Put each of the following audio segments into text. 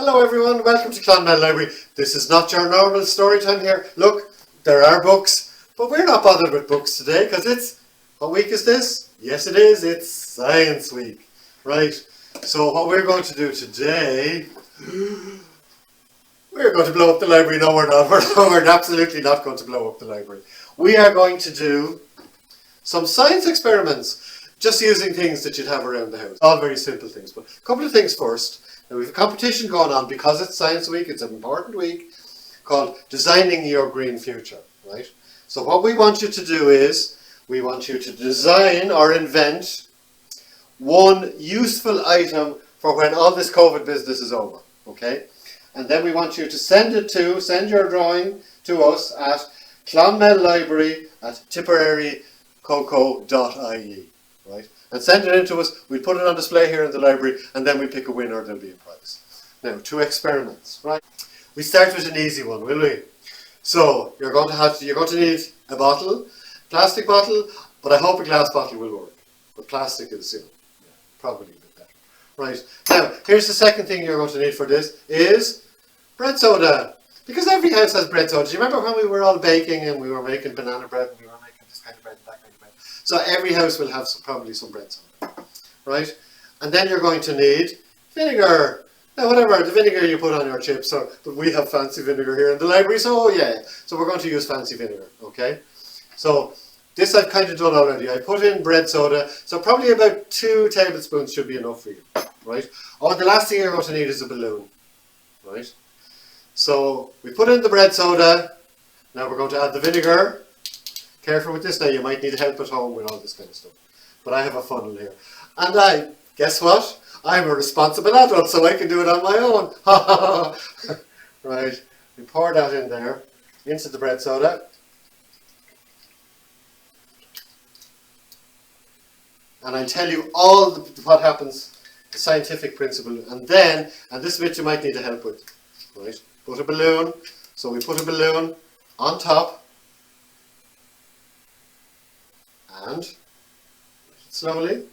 Hello everyone, welcome to Clonmel Library. This is not your normal story time here. Look, there are books, but we're not bothered with books today because what week is this? Yes it is, it's Science Week. Right, so what we're going to do today, we're going to blow up the library. No, we're not. We're absolutely not going to blow up the library. We are going to do some science experiments, just using things that you'd have around the house. All very simple things, but a couple of things first. Now we have a competition going on because it's Science Week. It's an important week called Designing Your Green Future, right? So what we want you to do is we want you to design or invent one useful item for when all this COVID business is over, okay? And then we want you to send your drawing to us at Clonmel Library at tipperarycoco.ie, right? And send it in to us. We put it on display here in the library, and then we pick a winner. There'll be a prize. Now, 2 experiments, right? We start with an easy one, will we? So you're going to need a bottle, plastic bottle, but I hope a glass bottle will work. But plastic is, probably a bit better, right? Now, here's the second thing you're going to need for this is bread soda, because every house has bread soda. Do you remember when we were all baking and we were making banana bread and we were making this kind of bread and that kind of bread? So every house will have probably some bread soda, right? And then you're going to need vinegar. Now, whatever, the vinegar you put on your chips, but we have fancy vinegar here in the library, so yeah. So we're going to use fancy vinegar, okay? So this I've kind of done already. I put in bread soda, so probably about 2 tablespoons should be enough for you, right? Oh, the last thing you're going to need is a balloon, right? So we put in the bread soda. Now we're going to add the vinegar. Careful with this now, you might need help at home with all this kind of stuff. But I have a funnel here. And guess what? I'm a responsible adult, so I can do it on my own. Right, we pour that in there, into the bread soda. And I'll tell you what happens, the scientific principle. And this bit you might need to help with. Right, put a balloon. So we put a balloon on top. And slowly.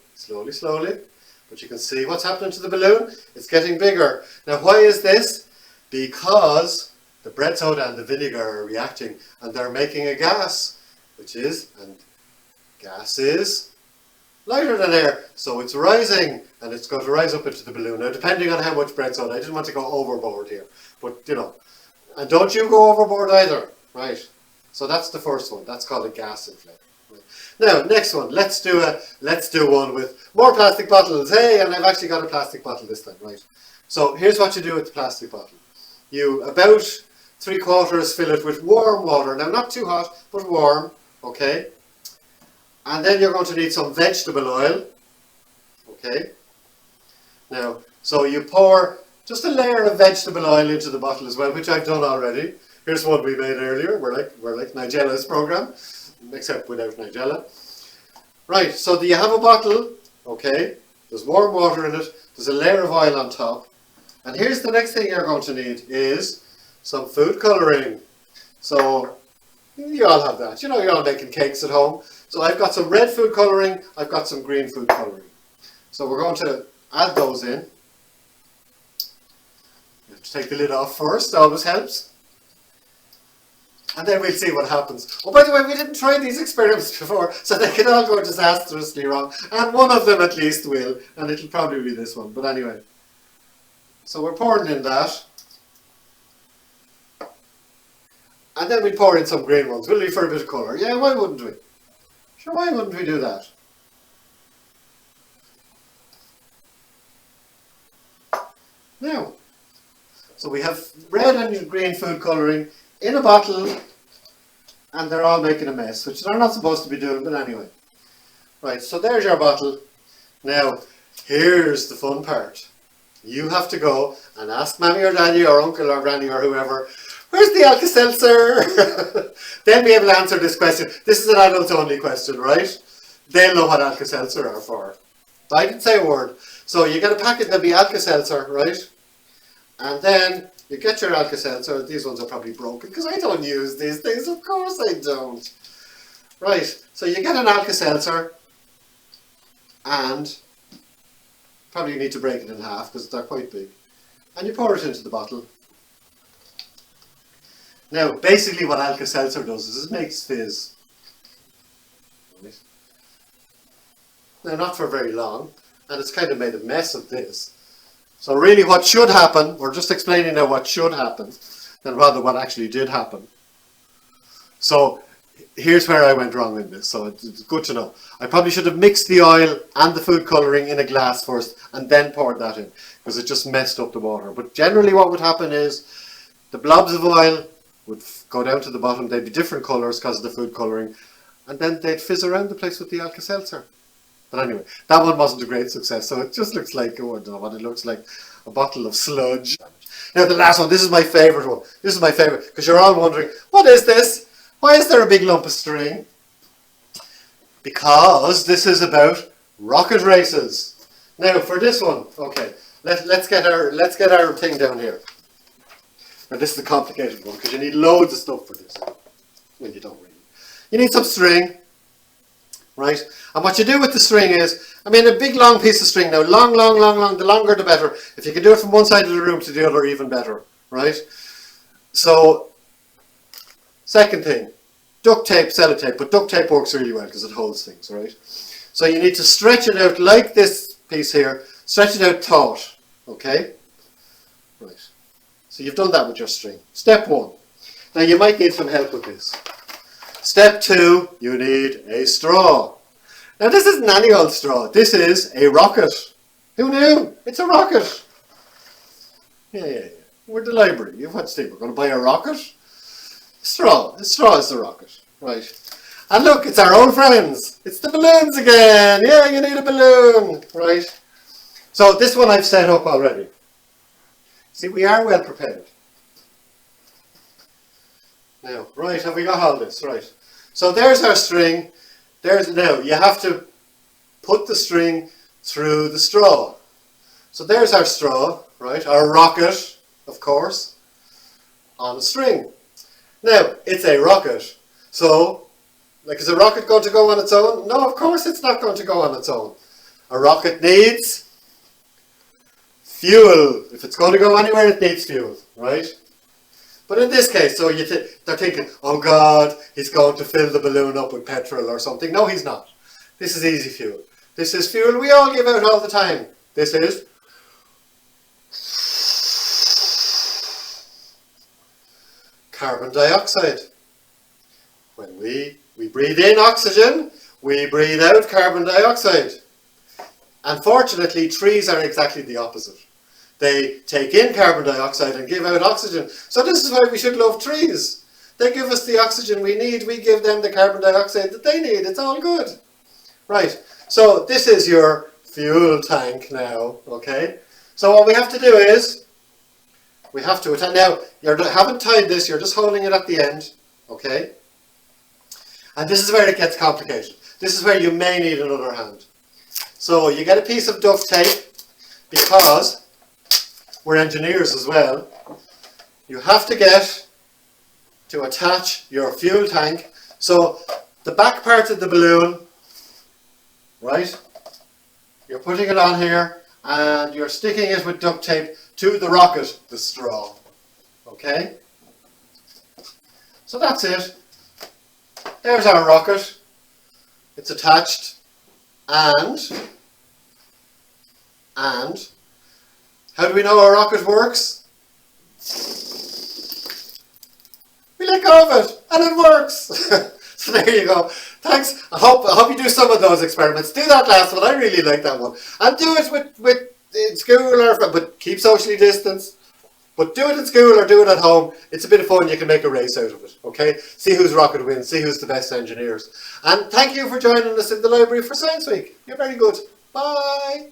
But you can see what's happening to the balloon. It's getting bigger. Now why is this? Because the bread soda and the vinegar are reacting and they're making a gas, and gas is lighter than air. So it's rising and it's going to rise up into the balloon. Now depending on how much bread soda, I didn't want to go overboard here. But and don't you go overboard either, right? So that's the first one. That's called a gas inflator. Now, next one. Let's do one with more plastic bottles. Hey, and I've actually got a plastic bottle this time, right? So here's what you do with the plastic bottle. You about 3/4 fill it with warm water. Now, not too hot, but warm, okay? And then you're going to need some vegetable oil, okay? Now, so you pour just a layer of vegetable oil into the bottle as well, which I've done already. Here's one we made earlier. We're like Nigella's program, except without Nigella. Right, so you have a bottle, okay, there's warm water in it, there's a layer of oil on top, and here's the next thing you're going to need is some food colouring. So, you all have that, you're all making cakes at home. So I've got some red food colouring, I've got some green food colouring. So we're going to add those in. You have to take the lid off first, always helps. And then we'll see what happens. Oh, by the way, we didn't try these experiments before, so they can all go disastrously wrong. And one of them at least will, and it'll probably be this one. But anyway, so we're pouring in that. And then we pour in some green ones, will we, for a bit of colour? Yeah, why wouldn't we? Sure, why wouldn't we do that? Now, so we have red and green food colouring in a bottle, and they're all making a mess, which they're not supposed to be doing, but anyway. Right, so there's your bottle. Now, here's the fun part. You have to go and ask Mammy or Daddy or Uncle or Granny or whoever, where's the Alka-Seltzer? They'll be able to answer this question. This is an adult only question, right? They'll know what Alka-Seltzer are for. I didn't say a word. So you get a packet, there'll be Alka-Seltzer, right? And then you get your Alka-Seltzer. These ones are probably broken because I don't use these things. Of course I don't. Right, so you get an Alka-Seltzer and probably you need to break it in half because they're quite big. and you pour it into the bottle. Now, basically what Alka-Seltzer does is it makes fizz. Right. Now, not for very long, and it's kind of made a mess of this. So really what should happen, we're just explaining now what should happen, than rather what actually did happen. So here's where I went wrong in this, so it's good to know. I probably should have mixed the oil and the food colouring in a glass first and then poured that in, because it just messed up the water. But generally what would happen is the blobs of oil would go down to the bottom, they'd be different colours because of the food colouring, and then they'd fizz around the place with the Alka-Seltzer. But anyway, that one wasn't a great success, so it just looks like, oh, I don't know what it looks like, a bottle of sludge. Now the last one, this is my favourite one. This is my favourite, because you're all wondering, what is this? Why is there a big lump of string? Because this is about rocket races. Now for this one, okay, let's get our thing down here. Now this is the complicated one, because you need loads of stuff for this. Well, you don't really. You need some string. Right? And what you do with the string is, I mean, a big long piece of string now, long, the longer the better. If you can do it from one side of the room to the other, even better, right? So, second thing, duct tape, sellotape, but duct tape works really well because it holds things, right? So you need to stretch it out like this piece here, stretch it out taut, okay? Right. So you've done that with your string. Step one. Now you might need some help with this. Step two, you need a straw. Now this isn't any old straw, this is a rocket. Who knew? It's a rocket. Yeah. We're the library. What's the thing? We're going to buy a rocket? Straw. The straw is the rocket. Right. And look, it's our old friends. It's the balloons again. Yeah, you need a balloon. Right. So this one I've set up already. See, we are well prepared. Now, right, have we got all this? Right. So there's our string. Now, you have to put the string through the straw. So there's our straw, right? Our rocket, of course, on a string. Now, it's a rocket. So, like, is a rocket going to go on its own? No, of course it's not going to go on its own. A rocket needs fuel. If it's going to go anywhere, it needs fuel, right? But in this case, so they're thinking, oh God, he's going to fill the balloon up with petrol or something. No, he's not. This is easy fuel. This is fuel we all give out all the time. This is carbon dioxide. When we breathe in oxygen, we breathe out carbon dioxide. Unfortunately, trees are exactly the opposite. They take in carbon dioxide and give out oxygen. So this is why we should love trees. They give us the oxygen we need. We give them the carbon dioxide that they need. It's all good. Right. So this is your fuel tank now. Okay. So what we have to do is, we have to attach. Now, you haven't tied this. You're just holding it at the end. Okay. And this is where it gets complicated. This is where you may need another hand. So you get a piece of duct tape, because we're engineers as well. You have to get to attach your fuel tank. So the back part of the balloon, right? You're putting it on here and you're sticking it with duct tape to the rocket, the straw. Okay? So that's it. There's our rocket. It's attached. And how do we know our rocket works? We let go of it and it works. So there you go. Thanks. I hope you do some of those experiments. Do that last one. I really like that one. And do it with in school but keep socially distanced. But do it in school or do it at home. It's a bit of fun. You can make a race out of it. Okay? See whose rocket wins. See who's the best engineers. And thank you for joining us in the library for Science Week. You're very good. Bye.